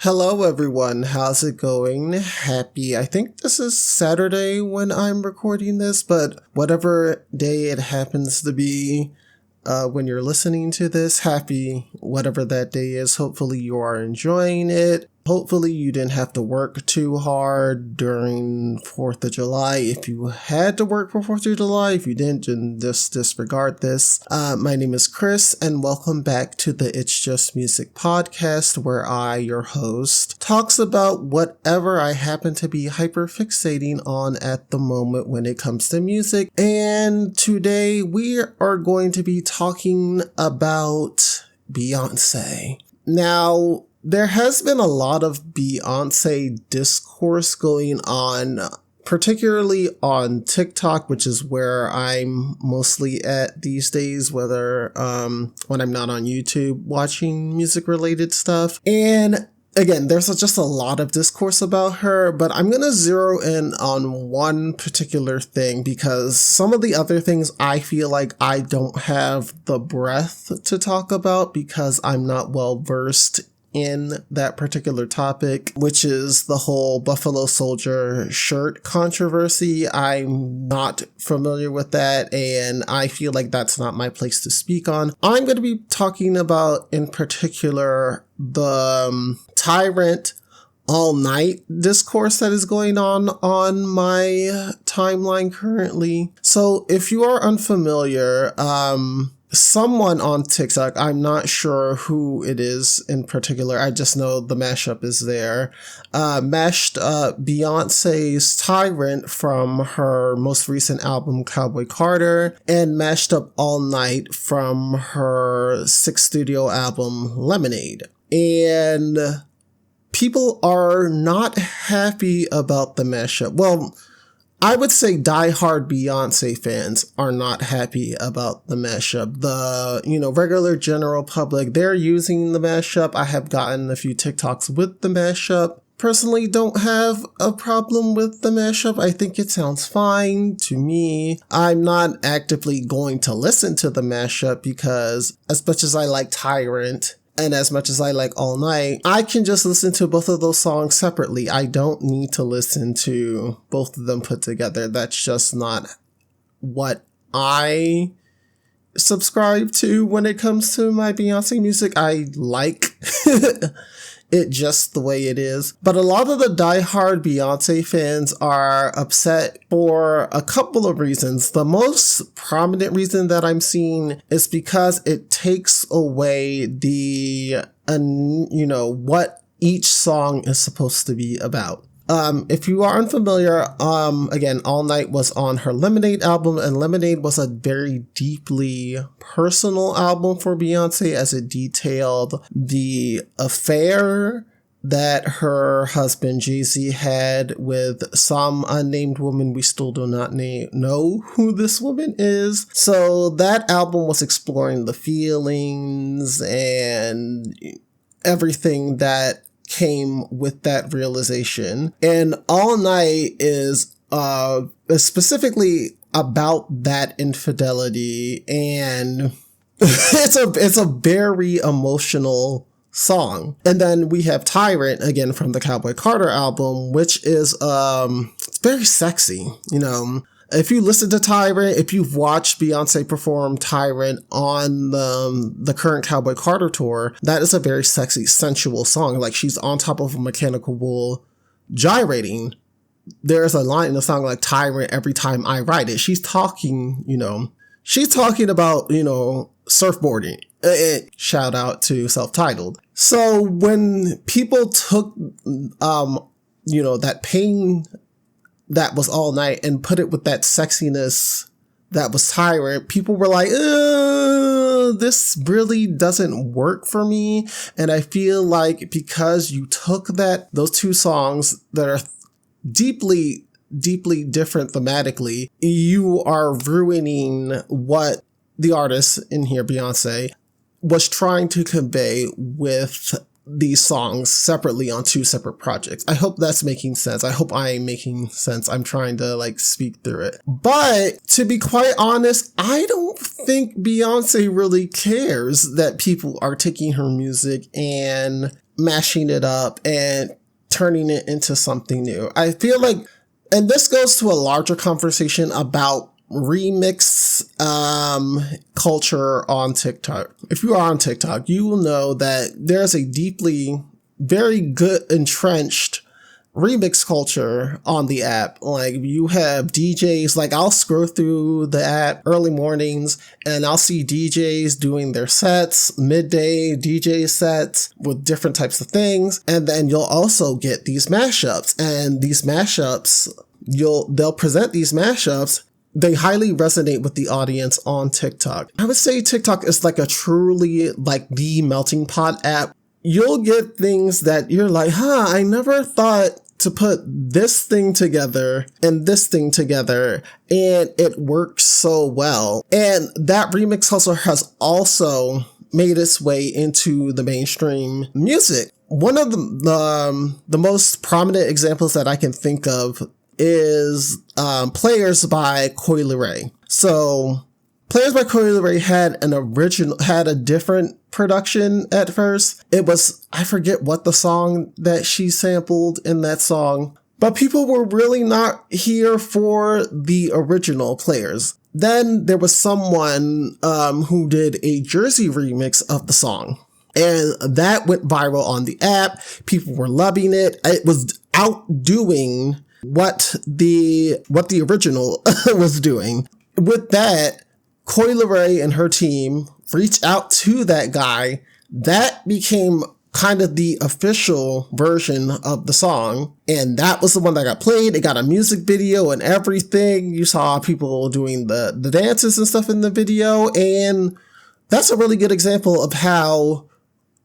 Hello everyone, how's it going? I think this is Saturday when I'm recording this, but whatever day it happens to be, when you're listening to this, happy whatever that day is. Hopefully you are enjoying it. Hopefully you didn't have to work too hard during 4th of July. If you had to work for 4th of July, if you didn't, then just disregard this. My name is Chris, and welcome back to the It's Just Music podcast, where I, your host, talks about whatever I happen to be hyperfixating on at the moment when it comes to music. And today we are going to be talking about Beyoncé. Now, there has been a lot of Beyoncé discourse going on, particularly on TikTok, which is where I'm mostly at these days, whether when I'm not on YouTube watching music-related stuff. And again, there's just a lot of discourse about her, but I'm going to zero in on one particular thing because some of the other things I feel like I don't have the breadth to talk about because I'm not well versed in that particular topic, which is the whole Buffalo Soldier shirt controversy. I'm not familiar with that, and I feel like that's not my place to speak on. I'm going to be talking about, in particular, the Tyrant All Night discourse that is going on my timeline currently. So if you are unfamiliar, someone on TikTok, I'm not sure who it is in particular, I just know the mashup is there, mashed Beyonce's Tyrant from her most recent album, Cowboy Carter, and mashed up All Night from her 6th studio album, Lemonade. And people are not happy about the mashup. Well, I would say diehard Beyoncé fans are not happy about the mashup. The, regular general public, they're using the mashup. I have gotten a few TikToks with the mashup. Personally, don't have a problem with the mashup. I think it sounds fine to me. I'm not actively going to listen to the mashup because as much as I like Tyrant, and as much as I like All Night, I can just listen to both of those songs separately. I don't need to listen to both of them put together. That's just not what I subscribe to when it comes to my Beyoncé music. I like it just the way it is. But a lot of the diehard Beyoncé fans are upset for a couple of reasons. The most prominent reason that I'm seeing is because it takes away what each song is supposed to be about. If you are unfamiliar, again, All Night was on her Lemonade album, and Lemonade was a very deeply personal album for Beyoncé as it detailed the affair that her husband Jay-Z had with some unnamed woman. We still do not know who this woman is. So that album was exploring the feelings and everything that came with that realization. And All Night is specifically about that infidelity, and it's a very emotional song. And then we have Tyrant, again from the Cowboy Carter album, which is it's very sexy. If you listen to Tyrant, if you've watched Beyoncé perform Tyrant on the current Cowboy Carter tour, that is a very sexy, sensual song. Like, she's on top of a mechanical bull gyrating. There's a line in the song like, Tyrant every time I ride it. She's talking about, surfboarding. Shout out to Self-Titled. So when people took, that pain that was All Night and put it with that sexiness that was Tyrant, people were like, this really doesn't work for me. And I feel like because you took those two songs that are deeply, deeply different thematically, you are ruining what the artist in here, Beyoncé, was trying to convey with these songs separately on two separate projects. I hope that's making sense. I hope I'm making sense. I'm trying to speak through it. But to be quite honest, I don't think Beyoncé really cares that people are taking her music and mashing it up and turning it into something new. I feel like, and this goes to a larger conversation about remix culture on TikTok. If you are on TikTok, you will know that there's a deeply, very good entrenched remix culture on the app. Like, you have DJs, like, I'll scroll through the app early mornings and I'll see DJs doing their sets, midday DJ sets with different types of things. And then you'll also get these mashups, and these mashups, they'll present these mashups. They highly resonate with the audience on TikTok. I would say TikTok is like a truly like the melting pot app. You'll get things that you're like, I never thought to put this thing together and this thing together, and it works so well. And that remix hustle has also made its way into the mainstream music. One of the most prominent examples that I can think of is Players by Coi Leray. So Players by Coi Leray had a different production at first. It was, I forget what the song that she sampled in that song, but people were really not here for the original Players. Then there was someone who did a Jersey remix of the song, and that went viral on the app. People were loving it. It was outdoing what the original was doing. With that, Coi Leray and her team reached out to that guy. That became kind of the official version of the song, and that was the one that got played. It got a music video and everything. You saw people doing the dances and stuff in the video, and that's a really good example of how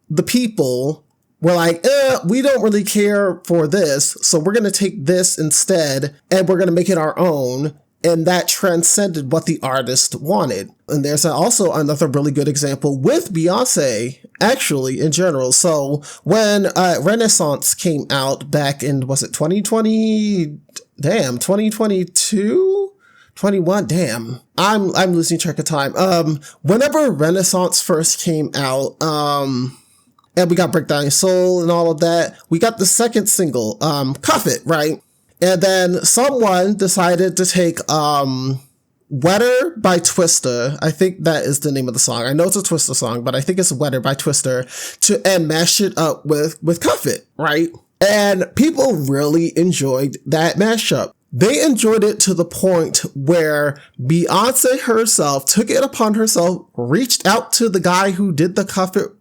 the people were like, we don't really care for this, so we're going to take this instead, and we're going to make it our own. And that transcended what the artist wanted. And there's also another really good example with Beyoncé, actually, in general. So when Renaissance came out back in, was it 2020? Damn, 2022? 21? Damn. I'm losing track of time. Whenever Renaissance first came out, and we got Breakdown Your Soul and all of that, we got the second single, Cuff It, right? And then someone decided to take Wetter by Twista. I think that is the name of the song. I know it's a Twista song, but I think it's Wetter by Twista, and mash it up with Cuff It, right? And people really enjoyed that mashup. They enjoyed it to the point where Beyoncé herself took it upon herself, reached out to the guy who did the Cuff It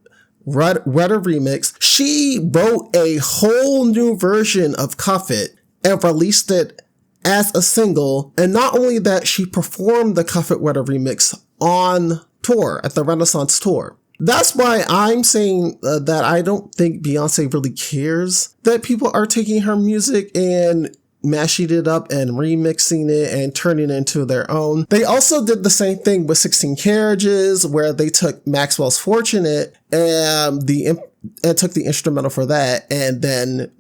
Wetter remix. She wrote a whole new version of Cuff It and released it as a single. And not only that, she performed the Cuff It Wetter remix on tour at the Renaissance tour. That's why I'm saying that I don't think Beyonce really cares that people are taking her music and mashing it up and remixing it and turning it into their own. They also did the same thing with 16 Carriages, where they took Maxwell's Fortunate and took the instrumental for that, and then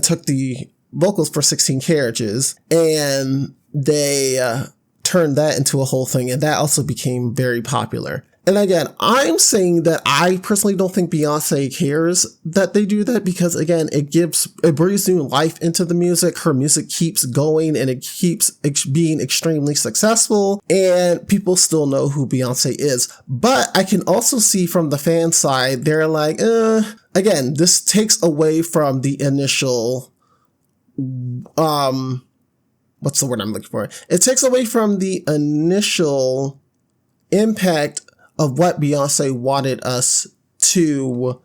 took the vocals for 16 Carriages, and they turned that into a whole thing, and that also became very popular. And again, I'm saying that I personally don't think Beyonce cares that they do that, because again, it breathes new life into the music. Her music keeps going and it keeps being extremely successful, and people still know who Beyonce is. But I can also see from the fan side, they're like, again, this takes away from the initial, what's the word I'm looking for? It takes away from the initial impact of what Beyonce wanted us to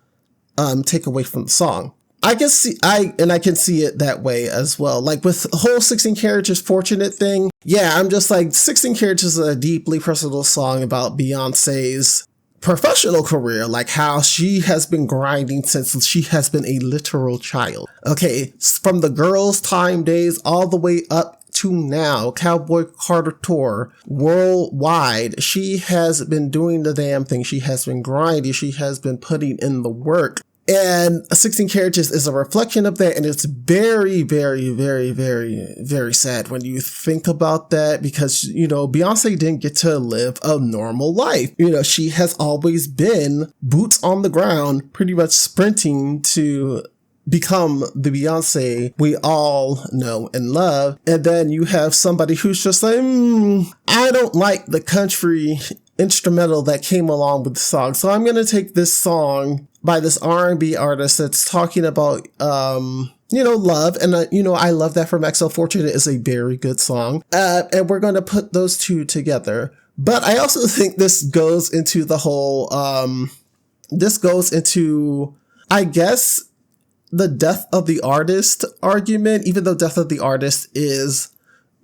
take away from the song. I can see it that way as well. Like with the whole 16 Carriages Fortunate thing, yeah, I'm just like, 16 Carriages is a deeply personal song about Beyonce's professional career, like how she has been grinding since she has been a literal child. Okay, from the Girls' Time days all the way up to now, Cowboy Carter Tour, worldwide, she has been doing the damn thing. She has been grinding. She has been putting in the work. And 16 Carriages is a reflection of that. And it's very, very, very, very, very sad when you think about that because, Beyonce didn't get to live a normal life. She has always been boots on the ground, pretty much sprinting to become the Beyonce we all know and love. And then you have somebody who's just like, I don't like the country instrumental that came along with the song. So I'm going to take this song by this R&B artist that's talking about, love. And, I love that from XO Fortunate is a very good song. And we're going to put those two together. But I also think this goes into the whole, I guess, the death of the artist argument, even though death of the artist is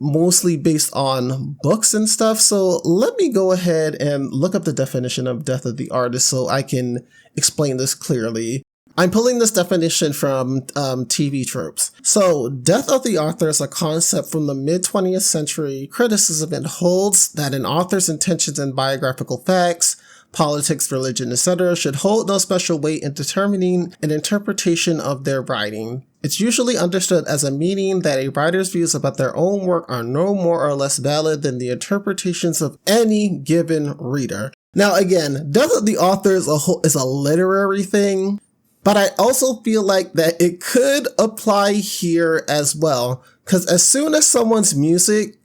mostly based on books and stuff. So let me go ahead and look up the definition of death of the artist so I can explain this clearly. I'm pulling this definition from TV tropes. So death of the author is a concept from the mid-20th century criticism and holds that an author's intentions and biographical facts, politics, religion, etc. should hold no special weight in determining an interpretation of their writing. It's usually understood as a meaning that a writer's views about their own work are no more or less valid than the interpretations of any given reader. Now again, death of the author is a literary thing, but I also feel like that it could apply here as well, because as soon as someone's music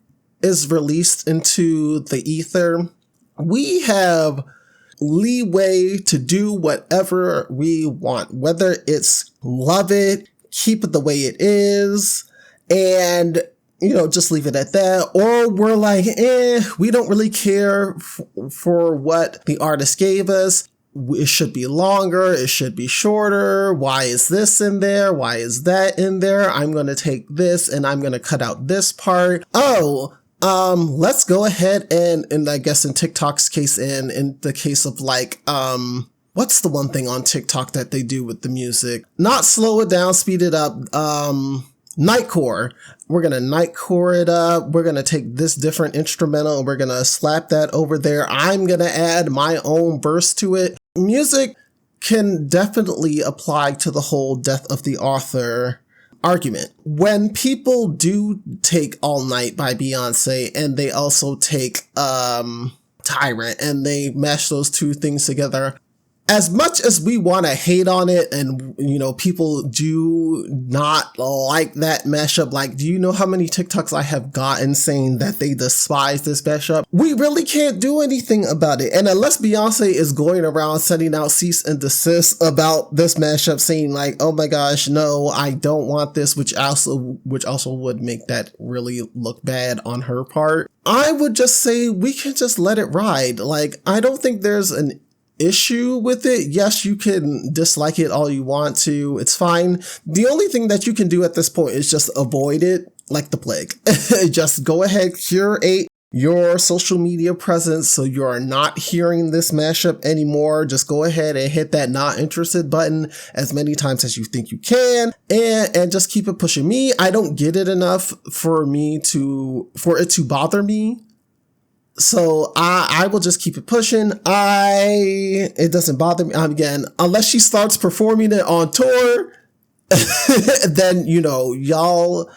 is released into the ether, we have leeway to do whatever we want, whether it's love it, keep it the way it is, and, just leave it at that. Or we're like, we don't really care for what the artist gave us. It should be longer. It should be shorter. Why is this in there? Why is that in there? I'm going to take this and I'm going to cut out this part. Let's go ahead and I guess in TikTok's case, in the case of like, what's the one thing on TikTok that they do with the music? Not slow it down, speed it up. Nightcore. We're going to nightcore it up. We're going to take this different instrumental and we're going to slap that over there. I'm going to add my own verse to it. Music can definitely apply to the whole death of the author argument. When people do take All Night by Beyonce and they also take Tyrant and they mash those two things together, as much as we want to hate on it and, people do not like that mashup, like, do you know how many TikToks I have gotten saying that they despise this mashup? We really can't do anything about it. And unless Beyonce is going around sending out cease and desist about this mashup saying like, oh my gosh, no, I don't want this, which also would make that really look bad on her part, I would just say we can just let it ride. Like, I don't think there's an issue with it. Yes, you can dislike it all you want to. It's fine. The only thing that you can do at this point is just avoid it like the plague. Just go ahead, curate your social media presence so you are not hearing this mashup anymore. Just go ahead and hit that not interested button as many times as you think you can and just keep it pushing. Me, I don't get it enough for it to bother me. So I will just keep it pushing. It doesn't bother me. Again, unless she starts performing it on tour, then, y'all,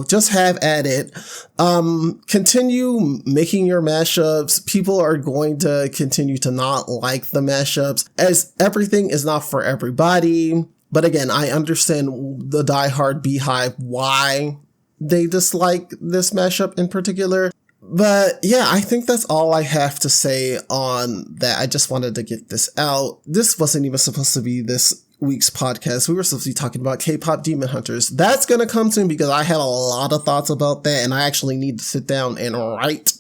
just have at it. Continue making your mashups. People are going to continue to not like the mashups, as everything is not for everybody. But again, I understand the diehard Beehive, why they dislike this mashup in particular. But yeah, I think that's all I have to say on that. I just wanted to get this out. This wasn't even supposed to be this week's podcast. We were supposed to be talking about K-pop Demon Hunters. That's going to come soon because I had a lot of thoughts about that and I actually need to sit down and write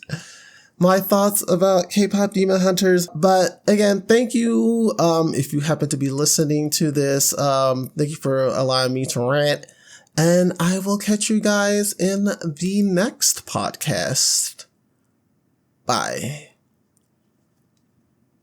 my thoughts about K-pop Demon Hunters. But again, thank you. If you happen to be listening to this, thank you for allowing me to rant. And I will catch you guys in the next podcast. Bye.